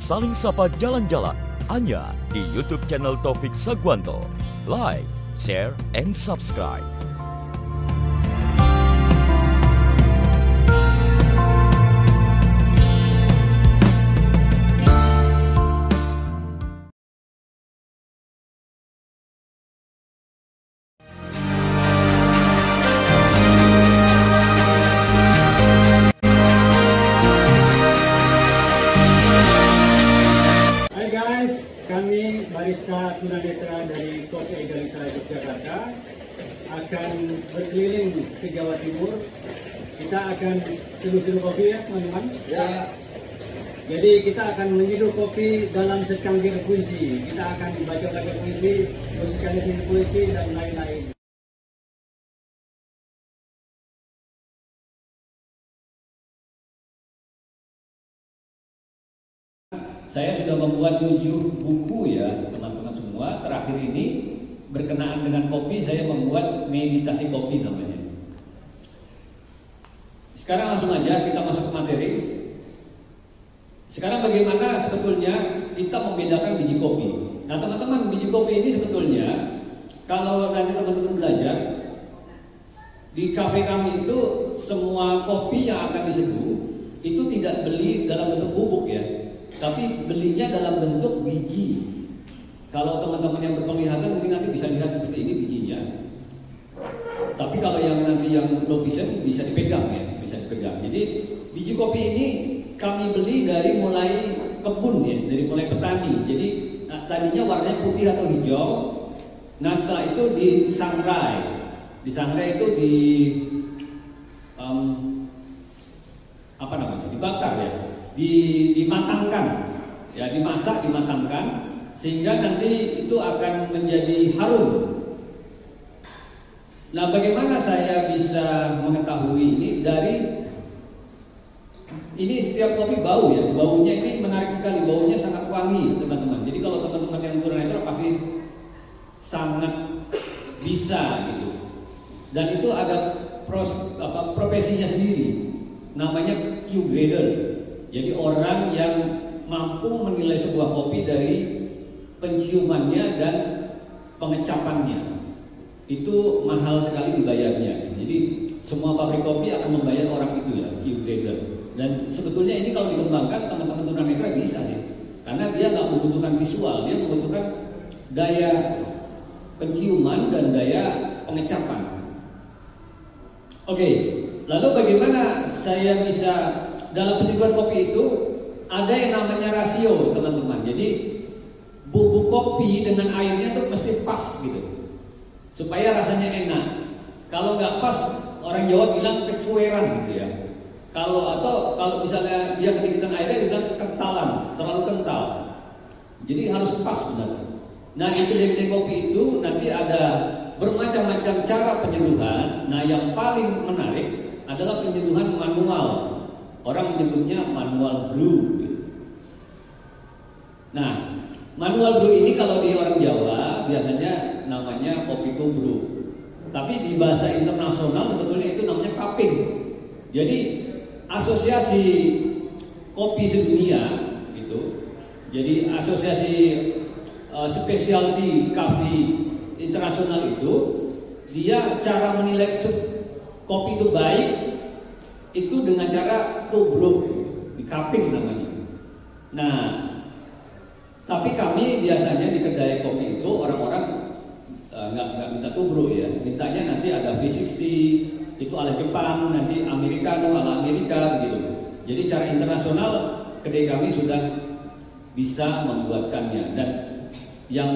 Saling Sapa Jalan-Jalan hanya di YouTube channel Taufik Sagwanto. Like, share, and subscribe. Kami barista tunanetra dari Kopi Egalita Yogyakarta akan berkeliling ke Jawa Timur. Kita akan seduh-seduh kopi ya teman-teman. Ya. Jadi kita akan menyeduh kopi dalam secangkir puisi. Kita akan baca-baca puisi, musikalisasi puisi dan lain-lain. Saya sudah membuat 7 buku ya teman-teman semua. Terakhir ini berkenaan dengan kopi, saya membuat meditasi kopi namanya. Sekarang langsung aja kita masuk ke materi. Sekarang bagaimana sebetulnya kita membedakan biji kopi. Nah teman-teman, biji kopi ini sebetulnya kalau nanti teman-teman belajar di kafe kami itu semua kopi yang akan diseduh itu tidak beli dalam bentuk bubuk ya, tapi belinya dalam bentuk biji. Kalau teman-teman yang berpenglihatan mungkin nanti bisa lihat seperti ini bijinya. Tapi kalau yang nanti yang low vision bisa dipegang ya, bisa dipegang. Jadi biji kopi ini kami beli dari mulai kebun ya, dari mulai petani. Jadi tadinya warnanya putih atau hijau. Nah setelah itu disangrai itu dibakar ya. Dimatangkan ya, dimasak, dimatangkan sehingga nanti itu akan menjadi harum. Nah bagaimana saya bisa mengetahui ini? Ini setiap kopi bau ya, baunya ini menarik sekali, baunya sangat wangi teman-teman. Jadi kalau teman-teman yang tunanetra pasti sangat bisa gitu. Dan itu ada profesinya sendiri, namanya Q grader. Jadi orang yang mampu menilai sebuah kopi dari penciumannya dan pengecapannya. Itu mahal sekali dibayarnya. Jadi semua pabrik kopi akan membayar orang itu ya, Q grader. Dan sebetulnya ini kalau dikembangkan teman-teman tunanetra bisa sih. Karena dia nggak membutuhkan visual, dia membutuhkan daya penciuman dan daya pengecapan. Oke, lalu bagaimana saya bisa dalam penyeduhan kopi itu ada yang namanya rasio teman-teman. Jadi bubuk kopi dengan airnya tuh mesti pas gitu supaya rasanya enak. Kalau nggak pas, orang Jawa bilang kecueran gitu ya. Kalau misalnya dia ketinggian airnya dia bilang kekentalan, terlalu kental. Jadi harus pas benar. Nah di kedai-kedai kopi itu nanti ada bermacam-macam cara penyeduhan. Nah yang paling menarik adalah penyeduhan manual. Orang menyebutnya manual brew. Nah, manual brew ini kalau di orang Jawa biasanya namanya kopi tubruk. Tapi di bahasa internasional sebetulnya itu namanya cupping. Jadi asosiasi kopi sedunia itu, jadi asosiasi specialty coffee internasional itu, dia cara menilai kopi itu baik itu dengan cara tubruk, di cupping namanya. Nah, tapi kami biasanya di kedai kopi itu orang-orang nggak minta tubruk ya, mintanya nanti ada V60 itu ala Jepang, nanti Americano ala Amerika begitu. Jadi cara internasional kedai kami sudah bisa membuatkannya, dan yang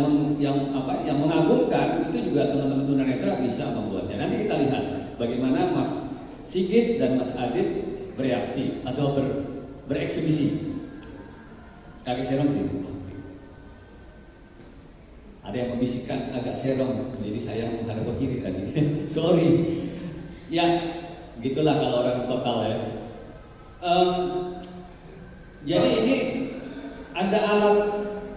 mengagumkan itu juga teman-teman tunanetra bisa membuatnya. Nanti kita lihat bagaimana Mas Sigit dan Mas Adit bereaksi atau bereksibisi. Agak serong sih. Ada yang membisikkan agak serong, jadi saya menghadap ke kiri tadi. Sorry. Ya, gitulah kalau orang total ya. Jadi ini ada alat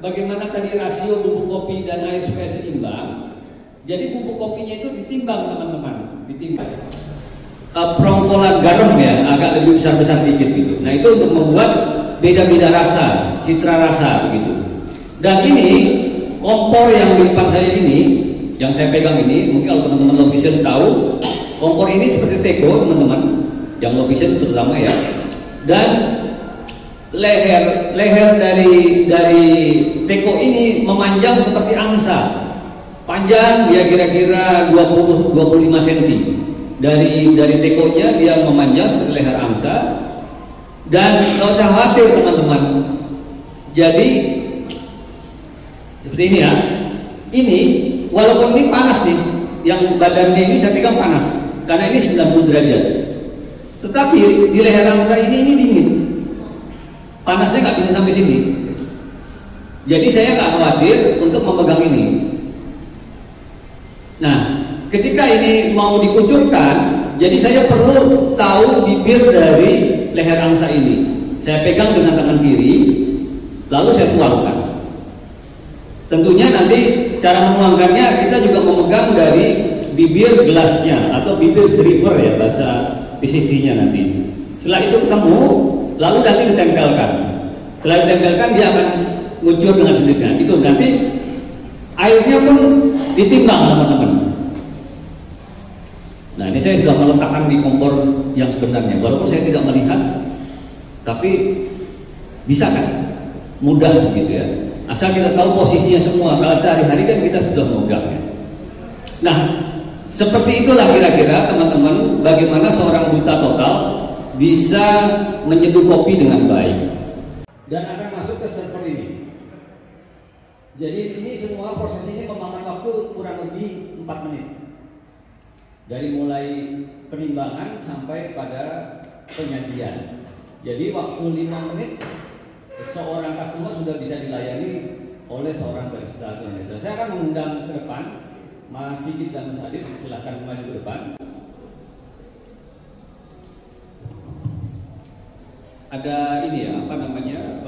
bagaimana tadi rasio bubuk kopi dan air supaya seimbang. Jadi bubuk kopinya itu ditimbang teman-teman, ditimbang. Prongkolan garam ya, agak lebih besar-besar dikit gitu. Nah itu untuk membuat beda-beda rasa, citra rasa begitu. Dan ini kompor yang di depan saya ini, yang saya pegang ini, mungkin kalau teman-teman low vision tahu, kompor ini seperti teko teman-teman, yang low vision terutama ya. Dan leher dari teko ini memanjang seperti angsa. Panjang dia kira-kira 20-25 cm. Dari tekonya dia memanjang seperti leher angsa. Dan nggak usah khawatir teman-teman. Jadi seperti ini ya. Ini walaupun ini panas nih, yang badannya ini saya pegang panas karena ini 90 derajat. Tetapi di leher angsa ini dingin. Panasnya nggak bisa sampai sini. Jadi saya nggak khawatir untuk memegang ini. Nah, ketika ini mau dikucurkan, jadi saya perlu tahu bibir dari leher angsa ini. Saya pegang dengan tangan kiri, lalu saya tuangkan. Tentunya nanti cara menuangkannya kita juga memegang dari bibir gelasnya atau bibir driver ya bahasa PCT-nya nanti. Setelah itu ketemu, lalu nanti ditempelkan. Setelah ditempelkan dia akan ngucur dengan sendirinya. Itu nanti airnya pun ditimbang teman-teman. Nah ini saya sudah meletakkan di kompor yang sebenarnya. Walaupun saya tidak melihat, tapi bisa kan? Mudah gitu ya. Asal kita tahu posisinya semua. Kalau sehari-hari kan kita sudah memegang ya. Nah seperti itulah kira-kira teman-teman bagaimana seorang buta total bisa menyeduh kopi dengan baik. Dan akan masuk ke server ini. Jadi ini semua proses ini memakan waktu kurang lebih 4 menit. Dari mulai penimbangan sampai pada penyajian. Jadi waktu 5 menit seorang customer sudah bisa dilayani oleh seorang barista tunanetra. Saya akan mengundang ke depan Mas Sigit dan Mas Adit, silahkan kembali ke depan. Ada ini ya, apa namanya?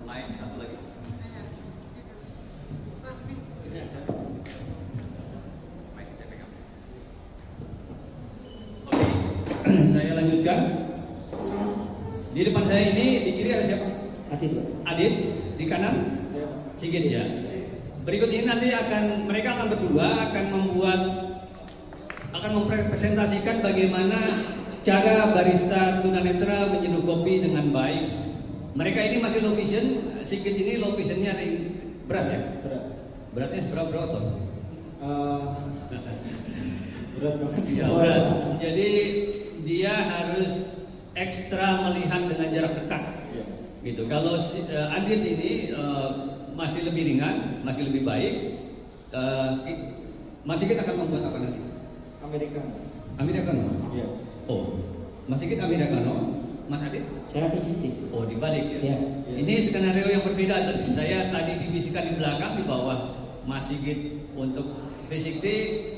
Mic satu lagi. Ini ada. Mic saya pegang. Oke, saya lanjutkan. Di depan saya ini di kiri ada siapa? Adit. Di kanan? Sigit ya. Berikut ini nanti mereka akan berdua akan mempresentasikan bagaimana cara barista tunanetra menyeduh kopi dengan baik. Mereka ini masih low vision, Sigit ini low visionnya berat ya? Beratnya seberapa ton? Berat banget. Ya, berat. Jadi dia harus ekstra melihat dengan jarak dekat. Ya. Gitu. Kalau Adit ini masih lebih ringan, masih lebih baik. Mas Sigit akan membuat apa nanti? Americano. Iya. Oh, Mas Sigit Americano, Mas Adit? Saya fisik. Oh, dibalik ya. Ya. Ini skenario yang berbeda. Saya tadi dibisikkan di belakang, di bawah Mas Sigit untuk fisik,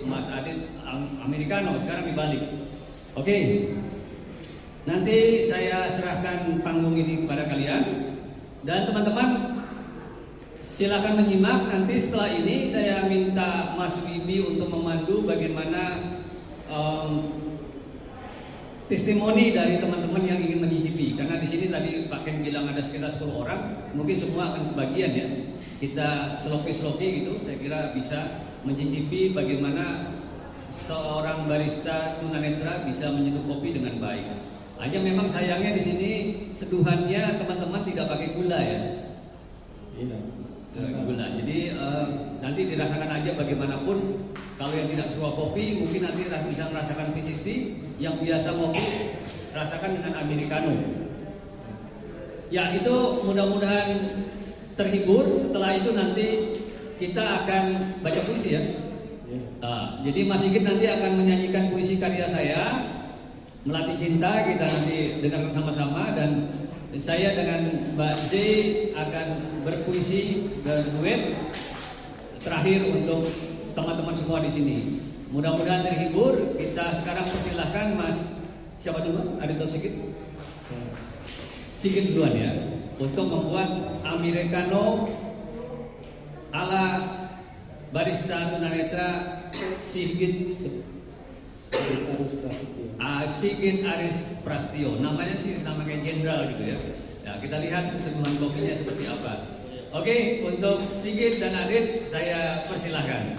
Mas Adit Americano. Sekarang dibalik. Oke. Nanti saya serahkan panggung ini kepada kalian dan teman-teman silakan menyimak. Nanti setelah ini saya minta Mas Wibi untuk memandu bagaimana testimoni dari teman-teman yang ingin mencicipi. Karena di sini tadi Pak Ken bilang ada sekitar 10 orang, mungkin semua akan kebagian ya. Kita sloki gitu. Saya kira bisa mencicipi bagaimana seorang barista tunanetra bisa menyeduh kopi dengan baik. Hanya memang sayangnya di sini seduhannya teman-teman tidak pakai gula ya. Iya. Gula. Jadi nanti dirasakan aja bagaimanapun. Kalau yang tidak suka kopi mungkin nanti bisa merasakan V60. Yang biasa kopi rasakan dengan Americano. Ya itu mudah-mudahan terhibur. Setelah itu nanti kita akan baca puisi ya. Jadi Mas Sigit nanti akan menyanyikan puisi karya saya, Melatih Cinta, kita nanti dengarkan sama-sama, dan saya dengan Mbak Z akan berpuisi berduet terakhir untuk teman-teman semua di sini. Mudah-mudahan terhibur. Kita sekarang persilahkan Mas siapa dulu? Adit atau Sigit? Sigit duluan ya, untuk membuat Americano ala barista tunanetra Sigit. Sigit Aris Prastio. Namanya sih nama kayak jenderal gitu ya. Ya, kita lihat seduhan kopinya seperti apa. Oke, untuk Sigit dan Adit saya persilahkan.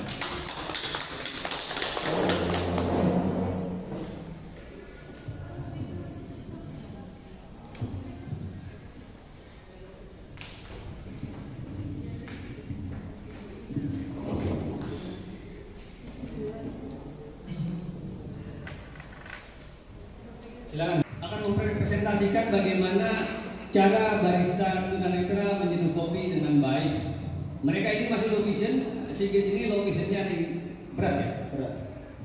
Silakan. Akan mempresentasikan bagaimana cara barista tunanetra menyeduh kopi dengan baik. Mereka ini masih low vision. Sigit ini low visionnya berat ya? Berat.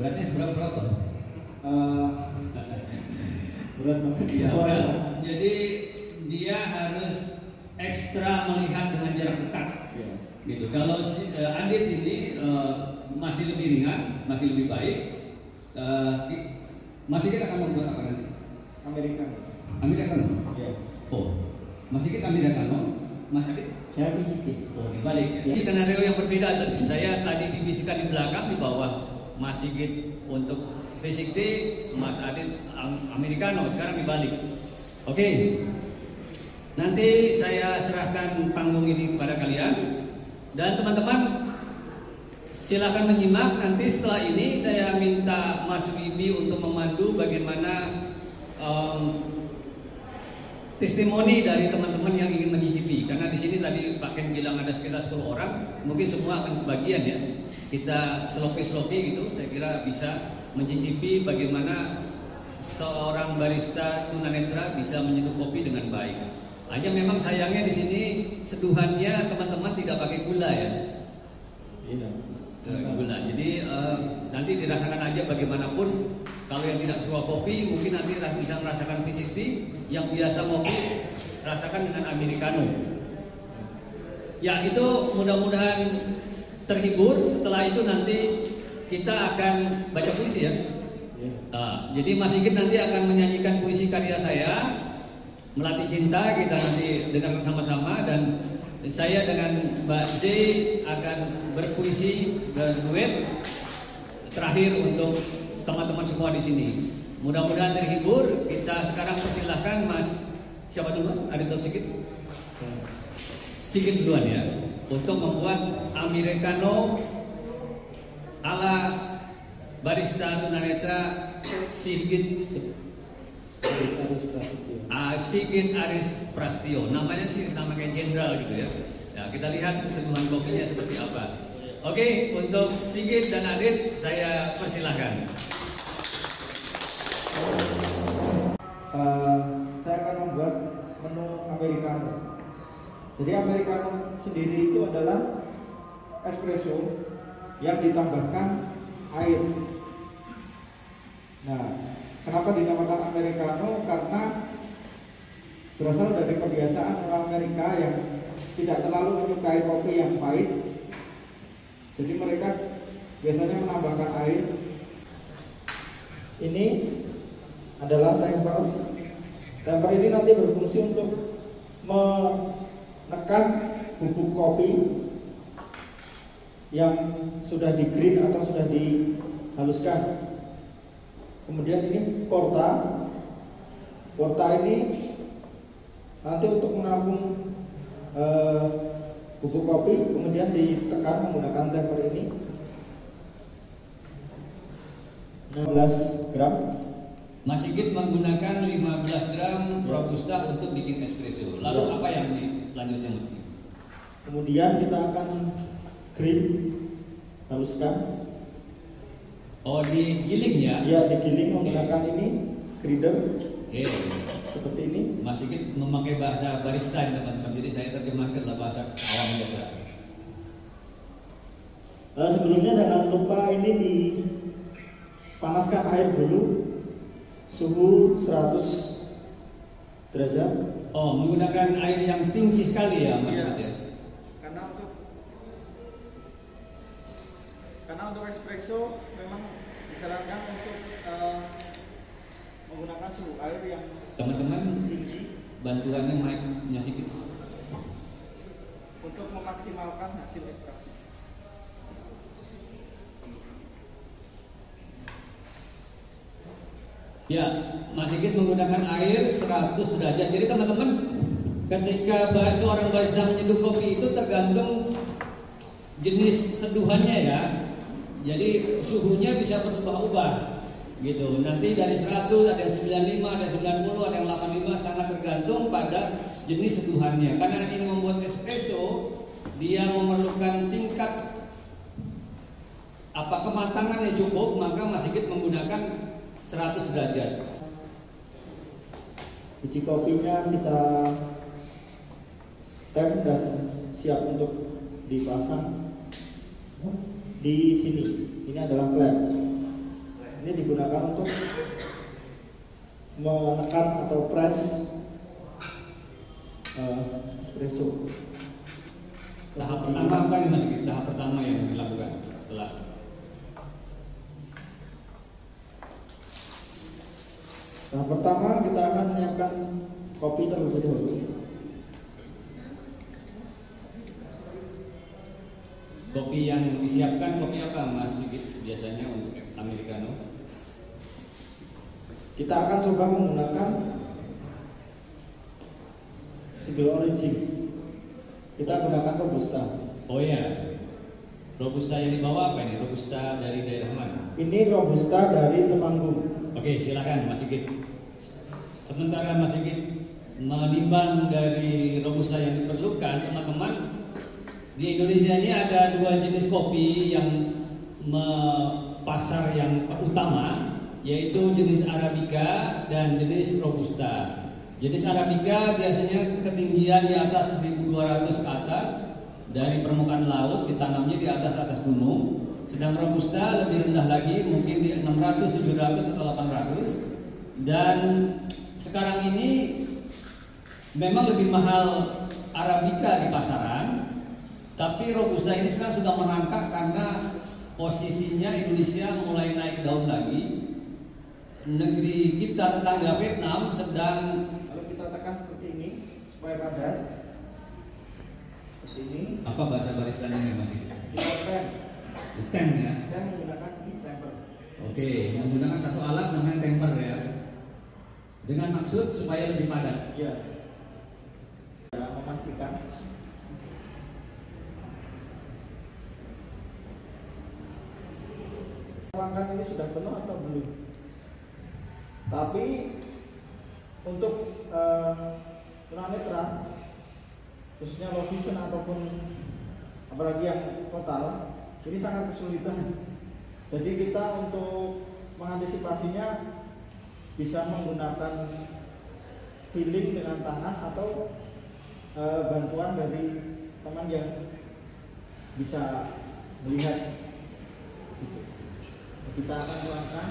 Beratnya seberapa? Berat banget. Ya, jadi dia harus ekstra melihat dengan jarak dekat. Ya. Gitu. Kalau Adit ini masih lebih ringan, masih lebih baik. Masih kita akan membuat apa nanti? Americano. Ya. Oh, masih kita Americano. Mas Adit? Saya fisik. Oh, dibalik. Ya. Skenario yang berbeda tadi. Saya tadi dibisikkan di belakang, di bawah Mas Sigit untuk fisik T, Mas Adit Americano. Sekarang dibalik. Oke. Nanti saya serahkan panggung ini kepada kalian dan teman-teman silakan menyimak. Nanti setelah ini saya minta Mas Wibi untuk memandu bagaimana testimoni dari teman-teman yang ingin mencicipi. Karena di sini tadi Pak Ken bilang ada sekitar 10 orang, mungkin semua akan kebagian ya. Kita selopi-selopi gitu, saya kira bisa mencicipi bagaimana seorang barista tunanetra bisa menyeduh kopi dengan baik. Hanya memang sayangnya di sini seduhannya teman-teman tidak pakai gula ya. Iya. Gula. Jadi nanti dirasakan aja bagaimanapun. Kalau yang tidak suka kopi mungkin nanti bisa merasakan V60. Yang biasa ngopi rasakan dengan Americano. Ya itu mudah-mudahan terhibur. Setelah itu nanti kita akan baca puisi ya. Jadi Mas Sigit nanti akan menyanyikan puisi karya saya, Melatih Cinta. Kita nanti dengarkan sama-sama dan saya dengan Mbak Z akan berpuisi berduet terakhir untuk teman-teman semua di sini. Mudah-mudahan terhibur. Kita sekarang persilahkan Mas siapa dulu? Adit atau Sigit? Sigit duluan ya. Untuk membuat Americano ala barista tunanetra Sigit Sigit Aris Prastio. Namanya sih nama kayak jenderal gitu ya. Ya, kita lihat seduhan kopinya seperti apa. Oke, untuk Sigit dan Adit saya persilahkan. Saya akan membuat menu Americano. Jadi Americano sendiri itu adalah espresso yang ditambahkan air. Nah, kenapa dinamakan Americano? Karena berasal dari kebiasaan orang Amerika yang tidak terlalu menyukai kopi yang pahit. Jadi mereka biasanya menambahkan air. Ini adalah temper. Temper ini nanti berfungsi untuk menekan bubuk kopi yang sudah di green atau sudah dihaluskan. Kemudian ini porta. Porta ini nanti untuk menampung bubuk kopi, kemudian ditekan menggunakan temper ini 16 gram. Mas Sigit menggunakan 15 gram robusta untuk bikin espresso. Lalu apa yang dilanjutnya Mas Sigit? Kemudian kita akan green, haluskan. Oh, digiling ya? Ya, digiling menggunakan ini grinder. Oke. Seperti ini. Mas Sigit memakai bahasa barista teman-teman. Jadi saya terjemahkan bahasa awam biasa. Sebelumnya jangan lupa ini dipanaskan air dulu, suhu 100 derajat. Oh, menggunakan air yang tinggi sekali ya Mas Sigit ya? Karena untuk espresso memang disarankan untuk menggunakan suhu air yang teman-teman tinggi bantuannya mic-nya Sigit untuk memaksimalkan hasil espresso. Ya, Mas Sigit menggunakan air 100 derajat. Jadi teman-teman, ketika seorang barista menyeduh kopi itu tergantung jenis seduhannya ya. Jadi suhunya bisa berubah-ubah gitu. Nanti dari 100 ada yang 95, ada yang 90, ada yang 85, sangat tergantung pada jenis seduhannya. Karena ini membuat espresso, dia memerlukan tingkat kematangan yang cukup, maka Mas Sigit menggunakan 100 derajat. Biji kopinya kita tem dan siap untuk dipasang di sini. Ini adalah flat. Ini digunakan untuk menekan atau press espresso. Tahap pertama apa nih Mas Sigit? Tahap pertama yang dilakukan setelah tahap pertama kita akan menyiapkan kopi terlebih dahulu. kopi yang disiapkan, kopi apa Mas Sigit biasanya untuk americano? Kita akan coba menggunakan single origin. Kita gunakan robusta. Oh ya, robusta yang dibawa apa ini? Robusta dari daerah mana? Ini robusta dari Temanggung. Oke, silakan Mas Sigit. Sementara Mas Sigit menimbang dari robusta yang diperlukan, teman-teman, di Indonesia ini ada dua jenis kopi yang pasar yang utama, yaitu jenis Arabica dan jenis robusta. Jenis Arabica biasanya ketinggian di atas 1200 ke atas dari permukaan laut, ditanamnya di atas gunung. Sedang robusta lebih rendah lagi, mungkin di 600, 700 atau 800. Dan sekarang ini memang lebih mahal Arabica di pasaran, tapi robusta ini sekarang sudah merangkak karena posisinya Indonesia mulai naik daun lagi. Negeri kita tetangga Vietnam sedang, Lalu kita tekan seperti ini supaya padat. Seperti ini. apa bahasa baristanya ini Mas? Kita Tem ya. dan menggunakan heat temper. Oke, menggunakan satu alat namanya temper ya. Dengan maksud supaya lebih padat. Ya. Kita memastikan pelanggan ini sudah penuh atau belum. Tapi untuk tunanetra, khususnya low vision ataupun apalagi yang total, ini sangat kesulitan. Jadi kita untuk mengantisipasinya bisa menggunakan feeling dengan tangan atau bantuan dari teman yang bisa melihat. Kita akan tuangkan.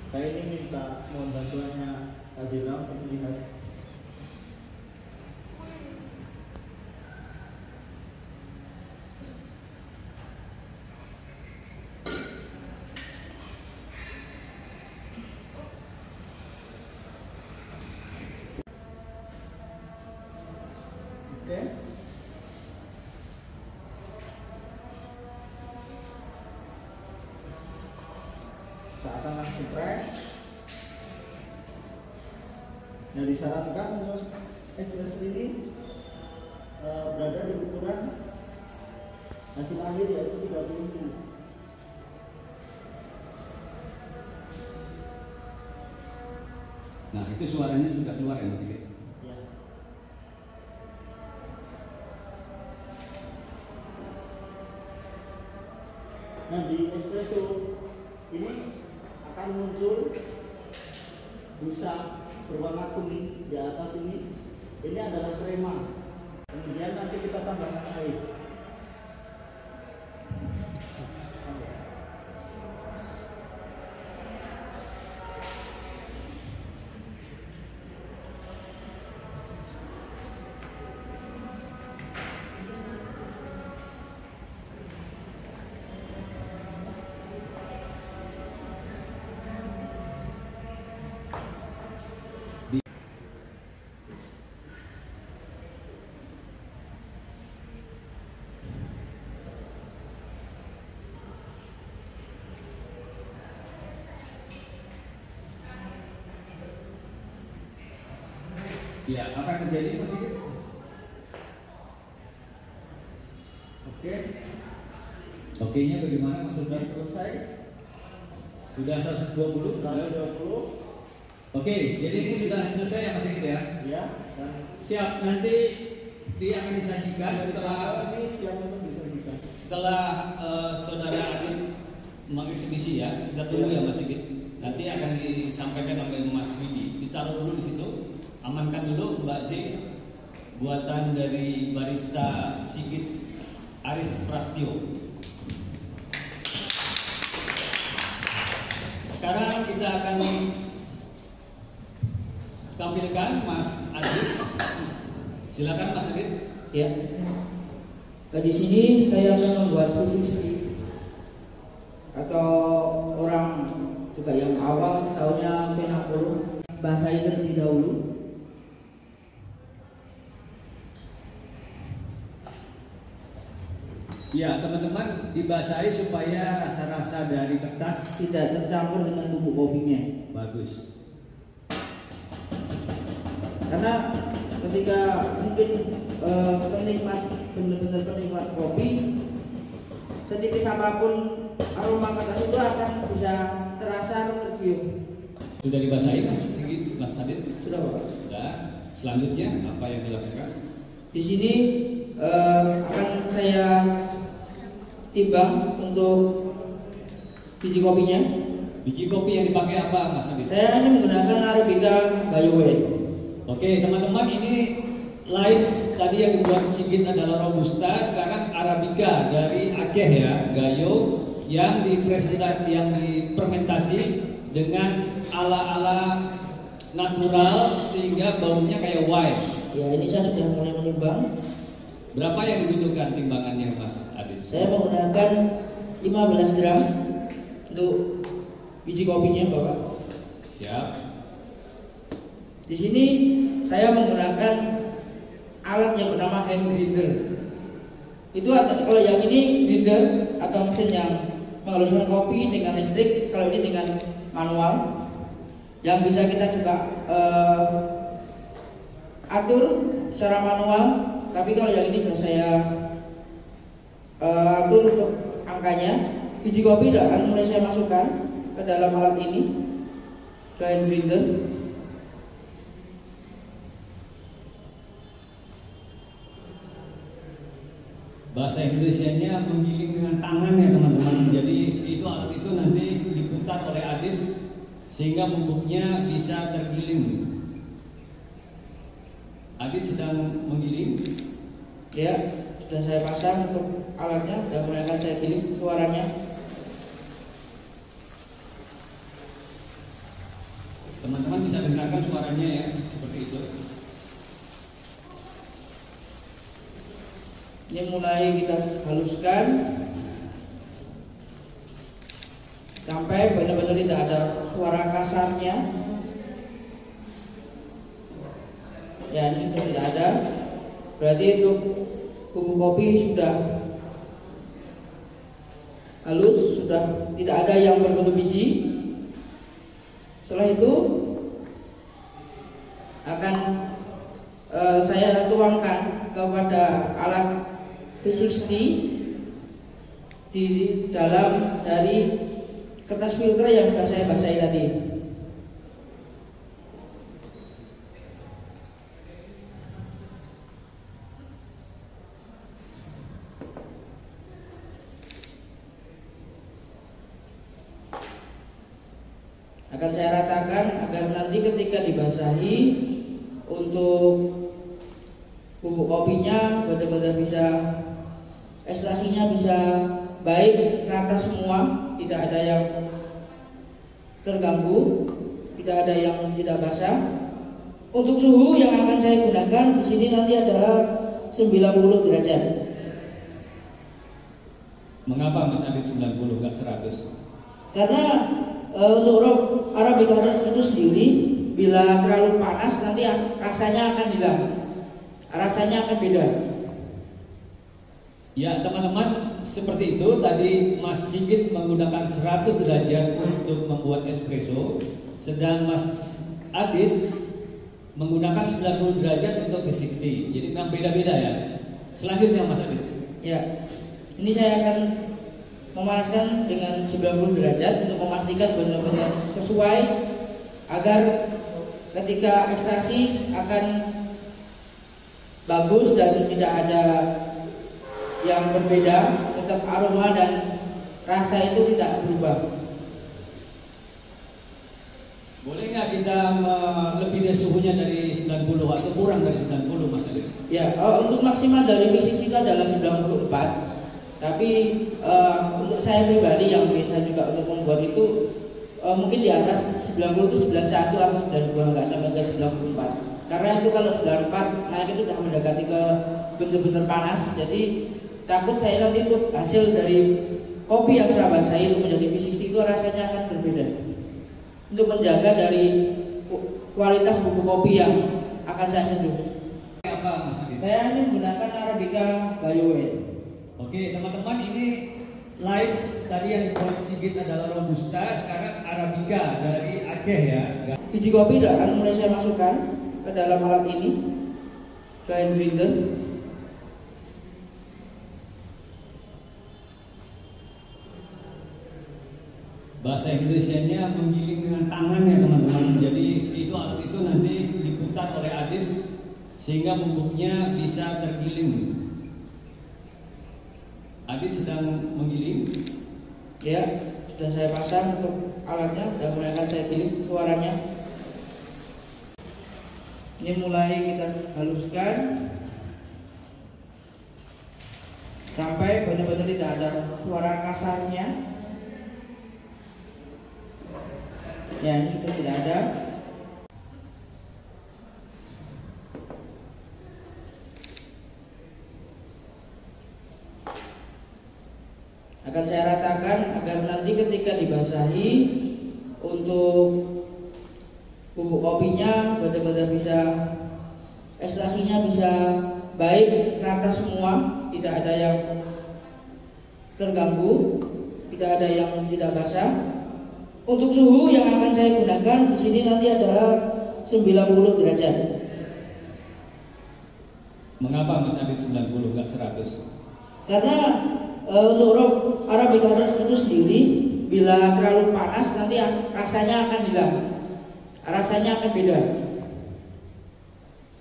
Saya ini minta mohon bantuannya Azira untuk melihat. Oke. Kita akan langsung press. Nah, disarankan untuk espresso ini berada di ukuran hasil akhir yaitu 30. Nah, itu suaranya sudah keluar ya Mas Sigit? Ya. Nah, di espresso ini akan muncul busa berwarna kuning di atas ini. Ini adalah crema. Kemudian nanti kita tambahkan air. Ya, apa yang terjadi Mas Sigit? Oke, Oke-nya bagaimana Mas sudah Sigit? selesai. Sudah 120? Sudah. 120. Oke, jadi ini sudah selesai ya Mas Sigit ya? Ya, dan Siap, nanti dia akan disajikan setelah ini siap untuk disajikan. saudara Adit mengeksibisi ya. Kita tunggu ya Mas Sigit. Nanti akan disampaikan oleh Mas Widi. Ditaruh dulu di situ. Amankan dulu Mbak Z. Buatan dari barista Sigit Aris Prastio. Sekarang kita akan tampilkan Mas Adit. Silakan Mas Adit. Ya. Di sini saya akan membuat V60 atau orang juga yang awam tahunya V60. Basahi terlebih dahulu. Ya, teman-teman dibasahi supaya rasa-rasa dari kertas Tidak tercampur dengan bubuk kopinya. bagus. Karena ketika mungkin penikmat benar-benar penikmat kopi, setipis apapun aroma kertas itu akan bisa terasa atau tercium. Sudah dibasahi Mas Sigit, Mas Adit? Sudah Pak. Sudah. Selanjutnya apa yang dilakukan? Di sini akan saya timbang untuk biji kopinya. Biji kopi yang dipakai apa Mas Adit? Saya ini menggunakan Arabica Gayo Wen. Oke teman-teman, ini lain tadi yang dibuat Sigit adalah Robusta, sekarang Arabica dari Aceh ya, Gayo yang dipermentasi dengan ala-ala natural sehingga baunya kayak wine. Ya, ini saya sudah mulai menimbang. Berapa yang dibutuhkan timbangannya Mas Adit? Saya menggunakan 15 gram untuk biji kopinya, Bapak. Siap. Di sini saya menggunakan alat yang bernama hand grinder. Itu kalau yang ini grinder atau mesin yang menghaluskan kopi dengan listrik, kalau ini dengan manual yang bisa kita juga atur secara manual. Tapi kalau yang ini sudah saya atur untuk angkanya. Biji kopi akan mulai saya masukkan ke dalam alat ini, ke hand grinder. Bahasa Indonesianya menggiling dengan tangan ya teman-teman. Jadi itu alat itu nanti diputar oleh Adit sehingga bubuknya bisa tergiling. Adit sedang menggiling. Ya, sudah saya pasang untuk alatnya dan mulai akan saya giling suaranya. Teman-teman bisa dengarkan suaranya ya, seperti itu. Ini mulai kita haluskan sampai benar-benar tidak ada suara kasarnya. Ya, ini sudah tidak ada. Berarti untuk bubuk kopi sudah halus, sudah tidak ada yang berbentuk biji. Setelah itu akan saya tuangkan kepada alat V60 di dalam dari kertas filter yang sudah saya basahi tadi. Akan saya ratakan agar nanti ketika dibasahi untuk bubuk kopinya benar-benar bisa ekstraksinya bisa baik, rata semua, tidak ada yang terganggu, tidak ada yang tidak basah. Untuk suhu yang akan saya gunakan di sini nanti adalah 90 derajat. Mengapa Mas Adit 90 enggak 100? Karena untuk Arabica itu sendiri bila terlalu panas nanti rasanya akan hilang, rasanya akan beda. Ya teman-teman, seperti itu tadi Mas Sigit menggunakan 100 derajat untuk membuat espresso, sedang Mas Adit menggunakan 90 derajat untuk V60. Jadi memang beda-beda ya. Selanjutnya Mas Adit. Ya, ini saya akan memanaskan dengan 90 derajat untuk memastikan benar-benar sesuai agar ketika ekstraksi akan bagus dan tidak ada yang berbeda, tetap aroma dan rasa itu tidak berubah. Boleh nggak kita lebih dari suhunya dari 90 atau kurang dari 90 Mas Adit? Ya, untuk maksimal dari V60 itu adalah 94. Tapi untuk saya pribadi yang biasa juga untuk membuat itu mungkin di atas 90 itu 91 atau 92, nggak sampai ke 94. Karena itu kalau 94 naik itu sudah mendekati ke benar-benar panas. Jadi takut saya nanti untuk hasil dari kopi yang saya basahi itu menjadi V60 itu rasanya akan berbeda. Untuk menjaga dari kualitas bubuk kopi yang akan saya seduh. Apa Mas Adit? Saya ini menggunakan Arabica Gayoen. Oke teman-teman, ini live tadi yang dibuat Sigit adalah Robusta, sekarang Arabica dari Aceh ya. Biji kopi akan mulai saya masukkan ke dalam alat ini, ke hand grinder. Bahasa Indonesianya menggiling dengan tangan ya teman-teman. Jadi itu alat itu nanti diputar oleh Adit sehingga bubuknya bisa tergiling. Adit sedang menggiling. Ya, sudah saya pasang untuk alatnya dan mulai akan saya giling suaranya. Ini mulai kita haluskan sampai benar-benar tidak ada suara kasarnya. Ya, ini sudah tidak ada. Akan saya ratakan agar nanti ketika dibasahi untuk bubuk kopinya benar-benar bisa ekstraksinya bisa baik, rata semua, tidak ada yang terganggu, tidak ada yang tidak basah. Untuk suhu yang akan saya gunakan di sini nanti adalah 90 derajat. Mengapa Mas Adit 90 enggak 100? Karena untuk Arabica itu sendiri bila terlalu panas nanti rasanya akan hilang, rasanya akan beda.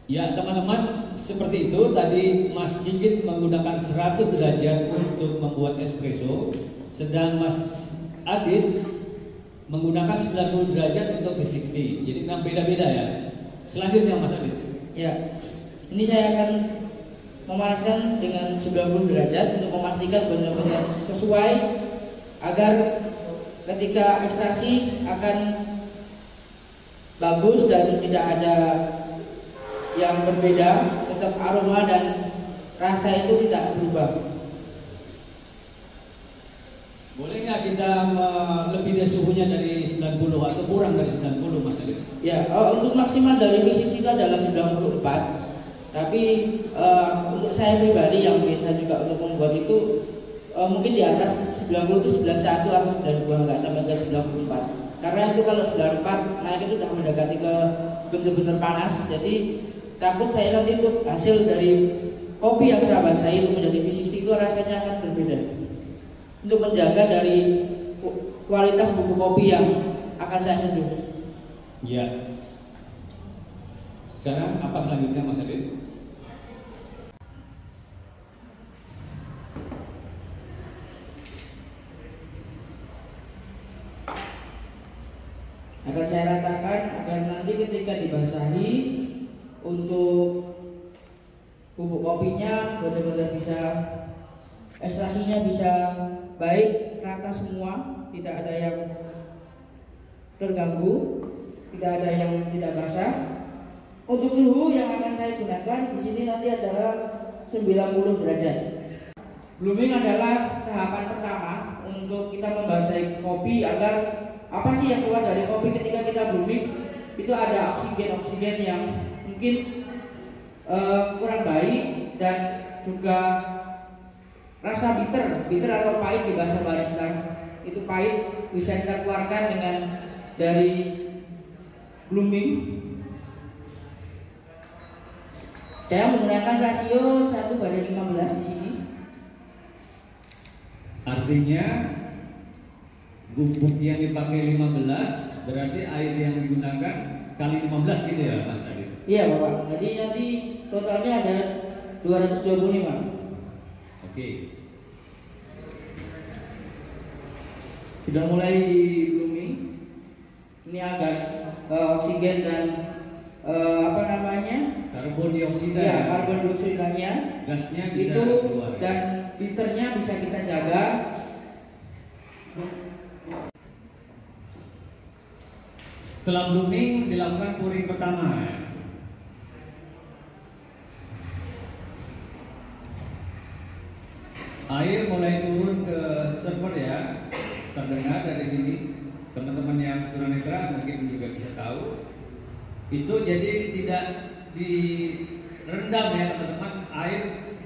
Ya teman-teman, seperti itu tadi Mas Sigit menggunakan 100 derajat untuk membuat espresso, sedang Mas Adit menggunakan 90 derajat untuk V60. Jadi memang beda-beda ya. Selanjutnya Mas Adit. Ya, ini saya akan memanaskan dengan 90 derajat untuk memastikan benar-benar sesuai agar ketika ekstraksi akan bagus dan tidak ada yang berbeda, tetap aroma dan rasa itu tidak berubah. Boleh nggak kita lebih dari suhunya dari 90 atau kurang dari 90 Mas Adit? Ya, untuk maksimal dari V60 itu adalah 94. Tapi untuk saya pribadi yang biasa juga untuk membuat itu mungkin di atas 90 itu 91 atau 92, nggak sampai ke 94. Karena itu kalau 94 naik itu sudah mendekati ke benar-benar panas. Jadi takut saya nanti untuk hasil dari kopi yang saya basahi itu menjadi V60 itu rasanya akan berbeda. Untuk menjaga dari kualitas bubuk kopi yang akan saya seduh. Ya. Sekarang apa selanjutnya Mas Adit? Akan saya ratakan agar nanti ketika dibasahi untuk bubuk kopinya benar-benar bisa ekstraksinya bisa baik, rata semua, tidak ada yang terganggu, tidak ada yang tidak basah. Untuk suhu yang akan saya gunakan di sini nanti adalah 90 derajat. Blooming adalah tahapan pertama untuk kita membasahi kopi agar apa sih yang keluar dari kopi ketika kita blooming itu ada oksigen yang mungkin kurang baik dan juga rasa bitter atau pahit di bahasa barista. Itu pahit bisa kita keluarkan dengan dari blooming. Saya menggunakan rasio 1:15 di sini. Artinya bubuk yang dipakai 15 berarti air yang digunakan kali 15 gitu ya Mas Adit? Iya Bapak, jadi nanti totalnya ada 225. Oke. Sudah mulai di blooming. Ini agar oksigen dan apa namanya? Karbon dioksida. Ya, karbon dioksidanya gasnya bisa itu keluar. dan liternya bisa kita jaga. Setelah blooming dilakukan pouring pertama. Air mulai turun ke server ya, terdengar dari sini. Teman-teman yang tunanetra mungkin juga bisa tahu. Itu jadi tidak direndam ya teman-teman, air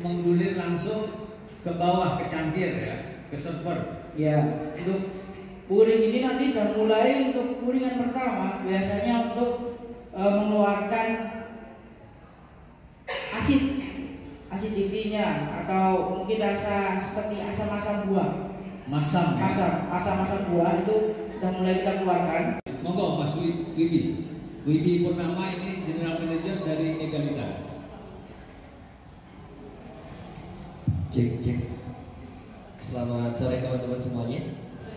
menggulir langsung ke bawah, ke cangkir ya, ke server. Ya, untuk pouring ini nanti sudah mulai untuk pouringan pertama biasanya untuk mengeluarkan acidity-nya atau mungkin rasa seperti asam-asam buah. Masam ya? Asam-asam buah itu sudah mulai kita keluarkan. Monggo Mas Widi Purnama, ini General Manager dari Egalita. Cek. Selamat sore teman-teman semuanya.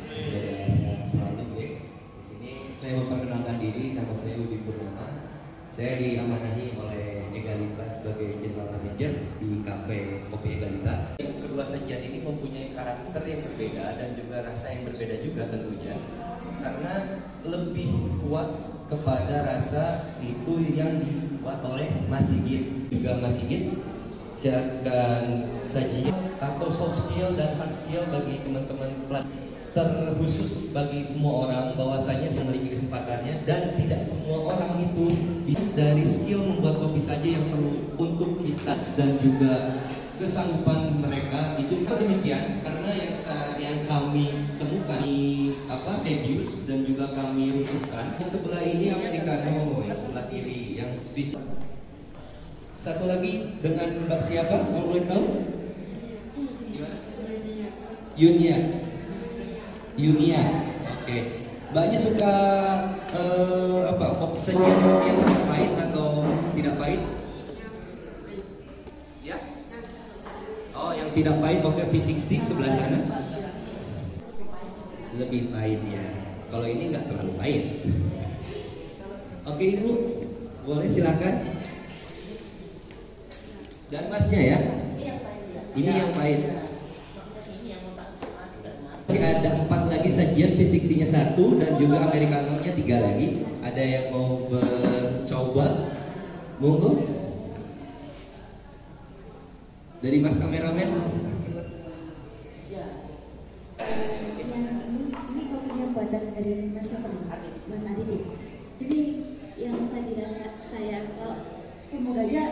Semoga sehat selalu ya. Di sini saya memperkenalkan diri, nama saya Widi Purnama. Saya diamanahi oleh Egalita sebagai General Manager di Cafe Kopi Egalita. Kedua sajian ini mempunyai karakter yang berbeda dan juga rasa yang berbeda juga tentunya, karena lebih kuat kepada rasa itu yang dibuat oleh Mas Sigit. Juga Mas Sigit silakan sajian atau soft skill dan hard skill bagi teman-teman terkhusus bagi semua orang, bahwasanya memiliki kesempatannya dan tidak semua orang itu dari skill membuat kopi saja yang perlu untuk kita dan juga kesanggupan mereka itu demikian, karena yang kami temukan di reviews dan juga kami runtuhkan. Sebelah ini Americano, yang sebelah kiri yang spesial. Satu lagi dengan Mbak siapa kalau boleh tahu? Yunia. Oke. Mbaknya suka kopi sajian yang pahit atau tidak pahit? Ya. Oh, yang tidak pahit oke, V60 sebelah sana. Lebih pahit ya. Kalau ini nggak terlalu pahit. Oke Ibu, boleh silakan. Dan Masnya ya. Ini yang pahit. Masih ada 4 lagi sajian, V60-nya 1 dan juga Americano-nya 3 lagi. Ada yang mau bercoba? Monggo. Dari Mas kameramen. Ini kopinya buatan dari Mas siapa nih? Mas Adit. Ini yang tadi rasa saya, semoga aja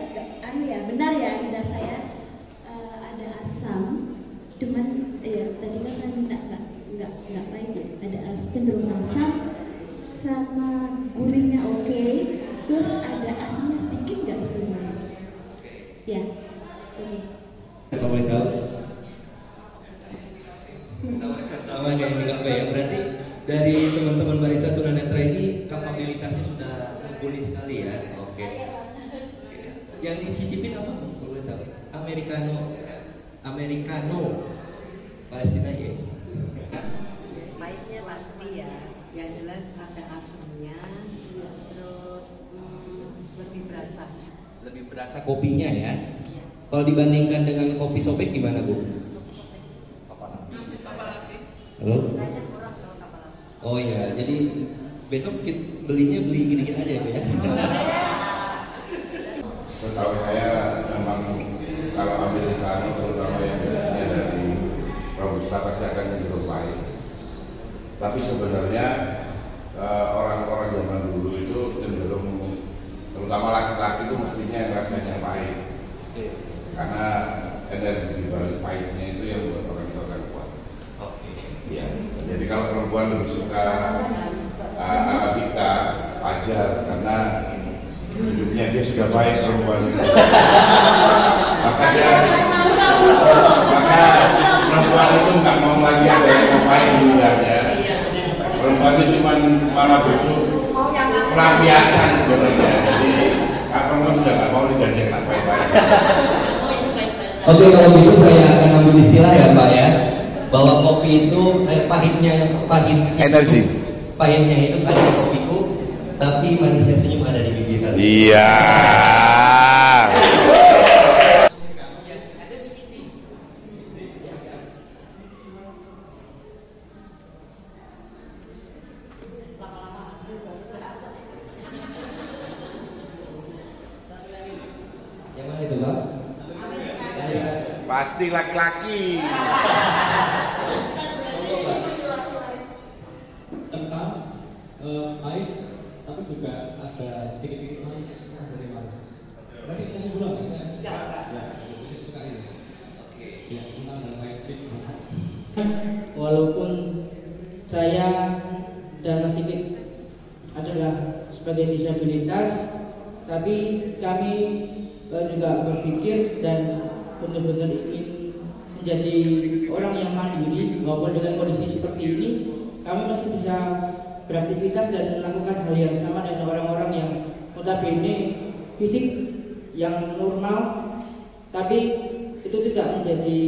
benar ya lidah saya ada asam. Cuman tadi kan saya minta nggak pahit ya, ada cenderung asam sama gurihnya oke. Terus ada asamnya sedikit nggak sih Mas? Ya, oke. Kalau boleh tahu? Sama kayak nggak ya, berarti dari teman-teman barisan tunanetra ini kapabilitasnya sudah mumpuni sekali ya. Oke. Yang dicicipin apa? Kalau boleh tahu? Americano Palestina, yes. Pahitnya pasti ya, yang jelas ada asamnya, terus lebih berasa Kopinya ya. Kalau dibandingkan dengan kopi sobek gimana Bu? Halo? Oh iya, jadi besok kita beli gini-gini aja ya Bu ya. Setahu saya memang kalau Americano terutama yang biasanya dari Robusta pasti akan cenderung pahit. Tapi sebenarnya orang-orang zaman dulu itu cenderung, terutama laki-laki itu mestinya yang rasanya pahit. Karena energi di balik pahitnya itu yang membuat orang itu akan kuat. Oke. Ya. Jadi kalau perempuan lebih suka Arabica, wajar karena hidupnya dia sudah baik perempuan itu. maka perempuan itu nggak mau lagi ada yang mau baik di lidahnya. Perempuan itu cuma malah butuh pelampiasan sebenarnya. Jadi perempuan sudah nggak mau lidahnya nggak baik-baik. Oke, kalau gitu saya akan ambil istilah ya Pak ya, bahwa kopi itu energi. Pahitnya itu ada di kopiku, tapi manisnya senyum ada di bibir kalian. Iya. Yang mana itu Pak? Pasti laki-laki. Kental, pahit, tapi juga ada dikit-dikit manis dari mana? Berarti kasih gula nggak? Enggak. Ya, saya suka ini. Oke. Ya, kental dan pahit sih. Walaupun saya dan Mas Sigit adalah sebagai disabilitas, tapi kami juga berpikir dan benar-benar ingin menjadi orang yang mandiri. Walaupun dengan kondisi seperti ini, kami masih bisa beraktivitas dan melakukan hal yang sama dengan orang-orang yang notabene fisik yang normal, tapi itu tidak menjadi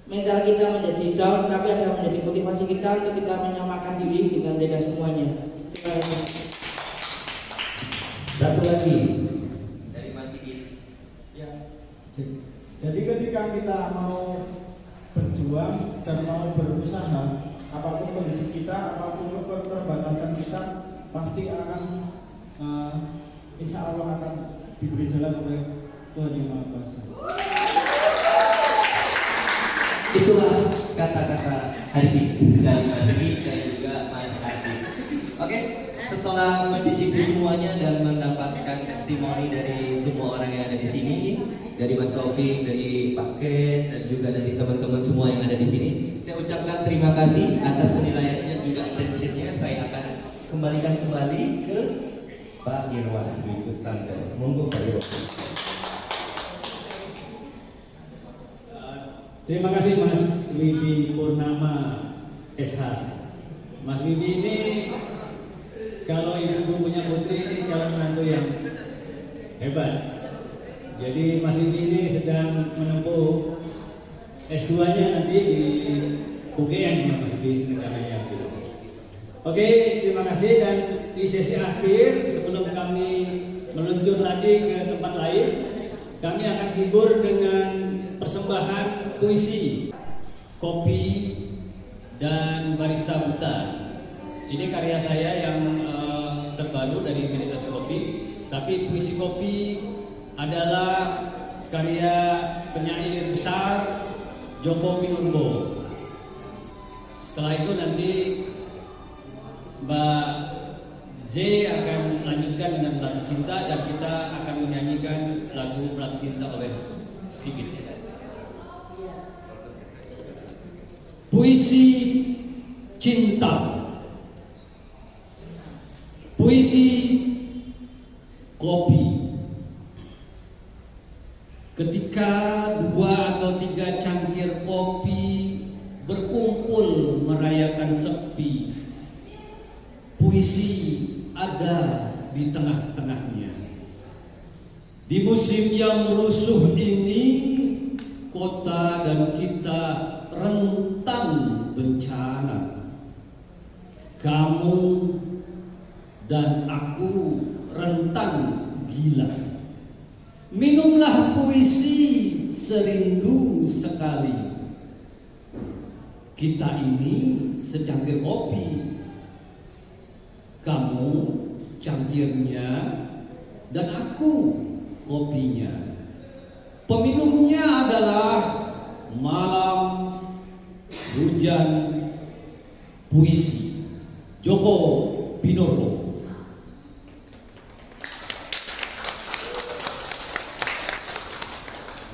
mental kita menjadi down, tapi ada menjadi motivasi kita untuk kita menyamakan diri dengan mereka semuanya. Terima kasih. Satu lagi dari Mas Sigit. Ya, jadi ketika kita mau berjuang dan mau berusaha, apapun kondisi kita, apapun keterbatasan kita, pasti akan insya Allah akan diberi jalan oleh Tuhan Yang Maha Kuasa. Itulah kata-kata hari ini dari Mas Sigit dan juga Mas Adi. Oke, setelah mencicipi semuanya dan mendapatkan testimoni dari semua orang yang ada di sini, dari Mas Taufik, dari Pak Ken, dan juga dari teman-teman semua yang ada di sini, saya ucapkan terima kasih atas penilaiannya dan juga attentionnya. Saya akan kembalikan kembali ke Pak Irwan Dwi Kustanto. Monggo Pak Irwan. Terima kasih Mas Wibi Purnama SH. Mas Wibi ini kalau ibu punya putri ini calon menantu yang hebat. Jadi Mas Wibi ini sedang menempuh S2-nya nanti di UGM Mas Wibi rencananya. Oke, terima kasih, dan di sesi akhir sebelum kami meluncur lagi ke tempat lain, kami akan hibur dengan persembahan puisi, kopi, dan barista buta. Ini karya saya yang terbaru dari meditasi kopi. Tapi puisi kopi adalah karya penyair besar Joko Pinurbo. Setelah itu nanti Mbak Z akan melanjutkan dengan Melati Cinta, dan kita akan menyanyikan lagu Melati Cinta oleh Sigit. Puisi cinta, puisi kopi. Ketika 2 atau 3 cangkir kopi berkumpul merayakan sepi, puisi ada di tengah-tengahnya. Di musim yang rusuh ini, kota dan kita rentan bencana. Kamu dan aku rentan gila. Minumlah puisi serindu sekali. Kita ini secangkir kopi. Kamu cangkirnya dan aku kopinya. Peminumnya adalah malam, hujan, puisi. Joko Pinurbo.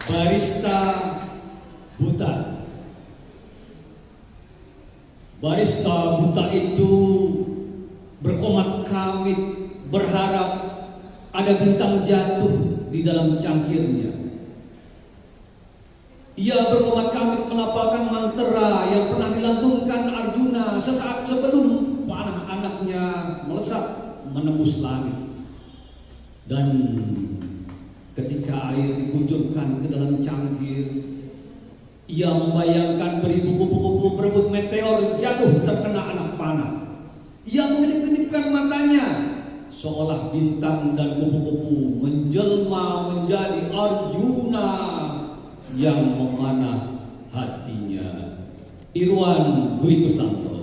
Barista buta. Barista buta itu berkomat kamit berharap ada bintang jatuh di dalam cangkirnya. Ia berkomat-kamit melafalkan mantra yang pernah dilantunkan Arjuna sesaat sebelum panah anaknya melesat menembus langit. Dan ketika air dikucurkan ke dalam cangkir, ia membayangkan beribu kupu-kupu berebut meteor jatuh terkena anak panah. Ia mengedip-edipkan matanya seolah bintang dan kupu-kupu menjelma menjadi Arjuna yang memanah hatinya. Irwan Dwi Kustanto.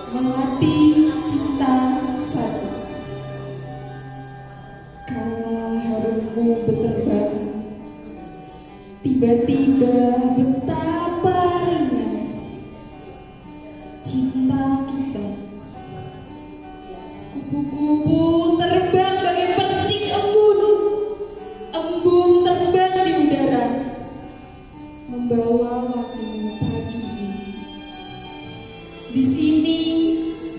Melatih cinta satu. Kala harummu berterbang, tiba-tiba betapa ringan cinta kita. Kupu-kupu terbang bagai percik embun, embun terbang di udara, membawa waktu pagi ini. Di sini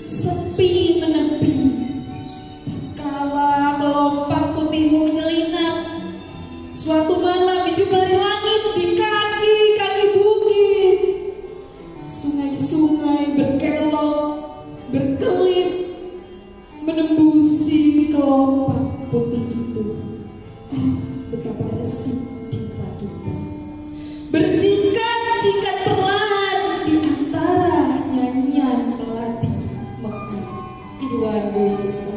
sepi menepi, tatkala kelopak putihmu menyelinap. Suatu malam dijumpai langit di kaki-kaki bukit, sungai-sungai berkelok, berkelip, menembusi kelopak putih itu. Oh, betapa resik cinta kita, berjingkat-jingkat perlahan di antara nyanyian pelatih Mekah. Irwan Dwi Kustanto.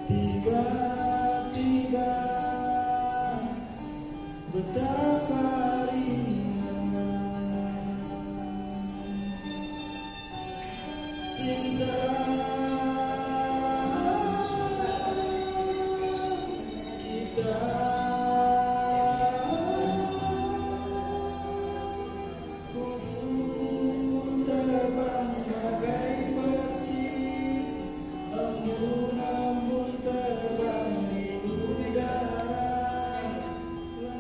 Tiba-tiba betapa ringan cinta kita. Kupu-kupu terbang bagai percik, embun-embun terbang di udara,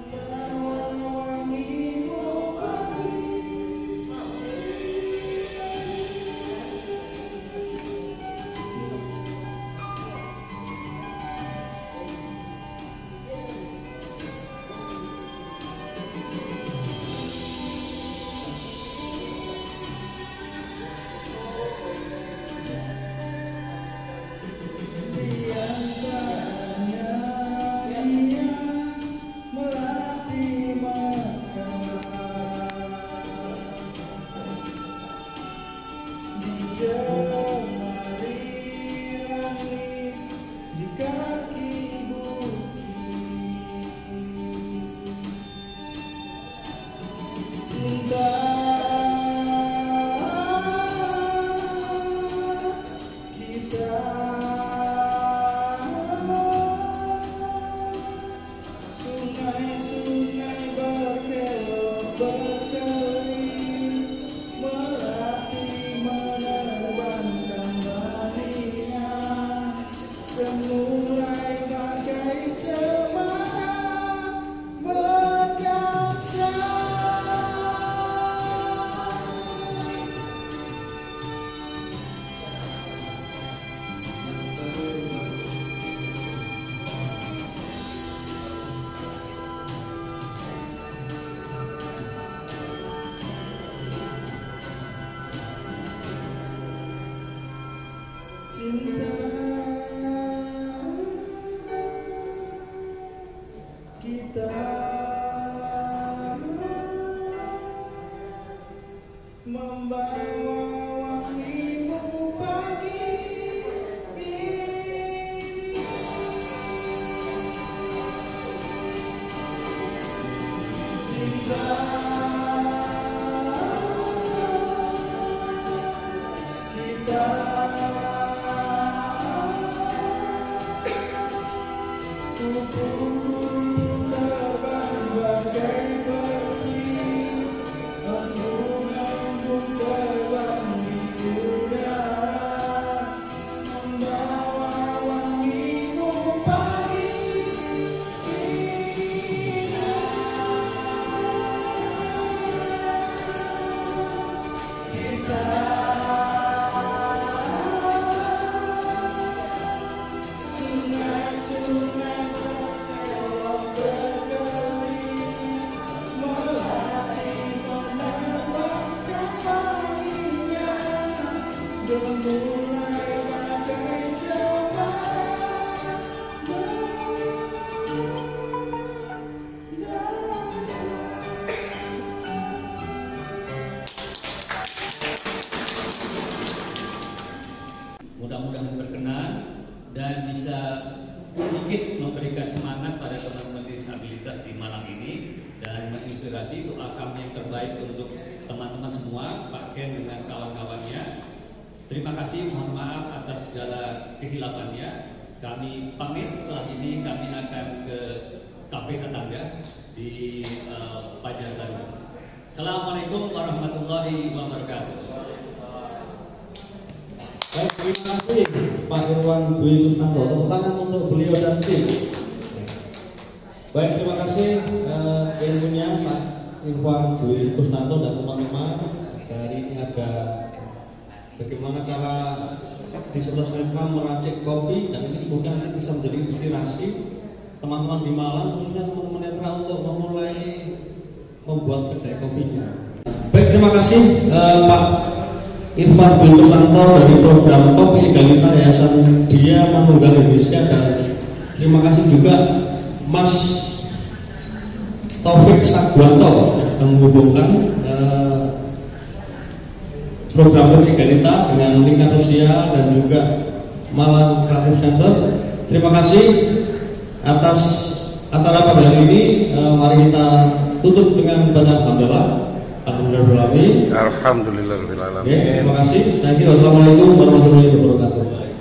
membawa wangimu pagi. Di antaranya dia melatih Mekah, di jemari langit, di kaki bukit, cinta kita. Sungai-sungai berkelok berkelip, melatih menerbangkan baninya, gemulai bagai cemara berdansa. Cinta kita membawa wangimu pagi ini. Cinta kita kupu-kupu terbang bagai percik, embun-embun terbang di udara, membawa wangimu pagi kita. Sungai-sungai berkelok berkeliling, melati menerbangkan wanginya, gemulai bagai cemara mendasar. Mudah-mudahan berkenan dan bisa sedikit memberikan semangat pada teman-teman disabilitas di Malang ini dan menginspirasi. Doa kami yang terbaik untuk teman-teman semua, Pak Ken dengan kawan-kawannya. Terima kasih, mohon maaf atas segala kehilafannya. Kami pamit, setelah ini kami akan ke kafe tetangga di Pajajaran. Assalamualaikum warahmatullahi wabarakatuh. Baik, terima kasih Pak Irwan Dwi Kusnanto. Tepuk tangan untuk beliau dan tim. Baik, terima kasih ilmunya Pak Irwan Dwi Kusnanto dan teman-teman. Hari ini ada bagaimana cara diselesaikan meracik kopi, dan ini semoga nanti bisa menjadi inspirasi teman-teman di Malang, khususnya teman-teman netra untuk memulai membuat kedai kopinya. Baik, terima kasih Pak Irwan Dwi Kusnanto dari program Kopi Egalita Yayasan Dia Manunggal Indonesia, dan terima kasih juga Mas Taufik Sagwanto yang sudah menghubungkan program Kopi Egalita dengan lingkungan sosial dan juga Malang Creative Center. Terima kasih atas acara pada hari ini. Mari kita tutup dengan bacaan hamdalah. Alhamdulillah. Alhamdulillah. Terima kasih. Wassalamualaikum warahmatullahi wabarakatuh.